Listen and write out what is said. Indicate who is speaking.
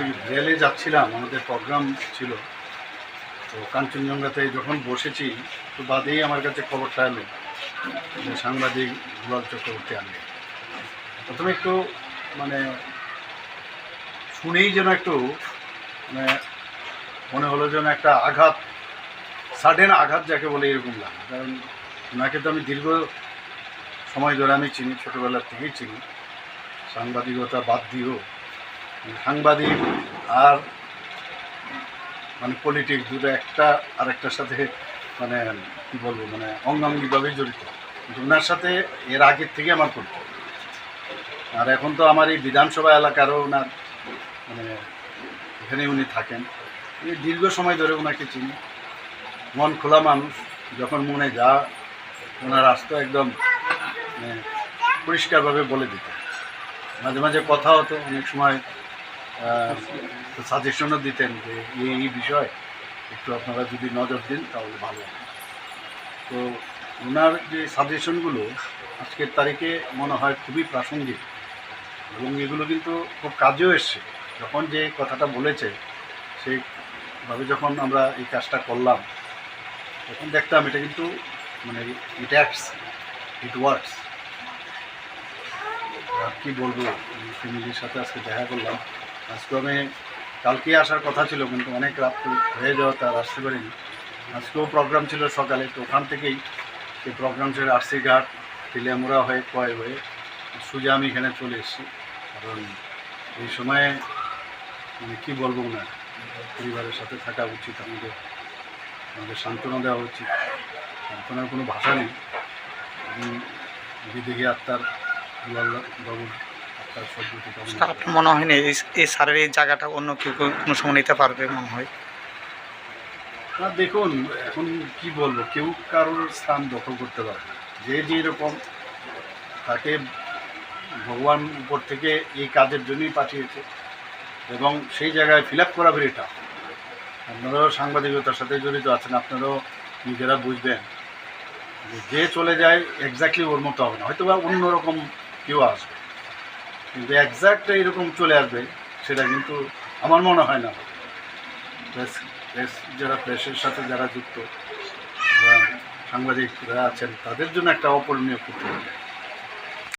Speaker 1: ওই রেলে যাচ্ছিলাম, আমাদের প্রোগ্রাম ছিল, তো কাঞ্চনজঙ্ঘাতে যখন বসেছি তো বাদেই আমার কাছে খবরটা এলো যে সাংবাদিক দুলাল চক্রবর্তী আনবে। প্রথমে একটু মানে শুনেই যেন একটু মানে মনে হলো যেন একটা আঘাত, সাডেন আঘাত যাকে বলে, এরকম লাগে। কারণ ওনাকে তো আমি দীর্ঘ সময় ধরে আমি চিনি, ছোটোবেলার থেকেই চিনি। সাংবাদিকতা বাদ দিয়েও সাংবাদিক আর মানে পলিটিক্স দুটো একটা আরেকটার সাথে মানে কী বলবো, মানে অঙ্গাঙ্গিভাবেই জড়িত। কিন্তু ওনার সাথে এর আগের থেকে আমার পরিচয়। আর এখন তো আমার এই বিধানসভা এলাকারও ওনার মানে এখানে উনি থাকেন। এই দীর্ঘ সময় ধরে ওনাকে চিনি। মন খোলা মানুষ, যখন মনে যা ওনার আসতো একদম মানে পরিষ্কারভাবে বলে দিত। মাঝে মাঝে কথা হতো, অনেক সময় সাজেশনও দিতেন যে এই বিষয় একটু আপনারা যদি নজর দিন তাহলে ভালো হবে। তো ওনার যে সাজেশনগুলো আজকের তারিখে মনে হয় খুবই প্রাসঙ্গিক, এবং এগুলো কিন্তু খুব কাজেও এসছে। যখন যে কথাটা বলেছে সেইভাবে যখন আমরা এই কাজটা করলাম, তখন দেখতাম এটা কিন্তু মানে ইট অ্যাক্টস, ইট ওয়ার্কস। আর কী বলবো, ফ্যামিলির সাথে আজকে দেখা করলাম। আজকে আমি কালকে আসার কথা ছিল, কিন্তু অনেক রাত হয়ে যাওয়া তার আসতে পারিনি। আজকেও প্রোগ্রাম ছিল সকালে, তো ওখান থেকেই সেই প্রোগ্রাম ছিল আরসি ঘাট, তেলিয়ামুড়া হয়ে কয় হয়ে সোজা আমি এখানে চলে এসেছি। কারণ এই সময়ে মানে কী বলবো না, পরিবারের সাথে থাকা উচিত, আমাদের সান্ত্বনা দেওয়া উচিত। সান্ত্বনার কোনো ভাষা নেই। বিদেহী আত্মার বাবুর আত্মার সদ্গতি কামনা।
Speaker 2: আপনার মনে হয় না এই স্যারের এই জায়গাটা অন্য কেউ কোনো সময় নিতে পারবে মনে হয়?
Speaker 1: না, দেখুন এখন কি বলবো, কেউ কারোর স্থান দখল করতে পারে না। যে যেরকম তাকে ভগবান উপর থেকে এই কাজের জন্যই পাঠিয়েছে, এবং সেই জায়গায় ফিল আপ করা ভেরি টাফ। আপনারাও সাংবাদিকতার সাথে জড়িত আছেন, আপনারাও নিজেরা বুঝবেন যে চলে যায় এক্স্যাক্টলি ওর মতো হবে না, হয়তো বা অন্যরকম কেউ আসবে, কিন্তু এক্স্যাক্ট এইরকম চলে আসবে সেটা কিন্তু আমার মনে হয় না। যারা প্রেসের সাথে যারা যুক্ত, সাংবাদিকরা আছেন, তাদের জন্য একটা অপূরণীয় ক্ষতি হবে।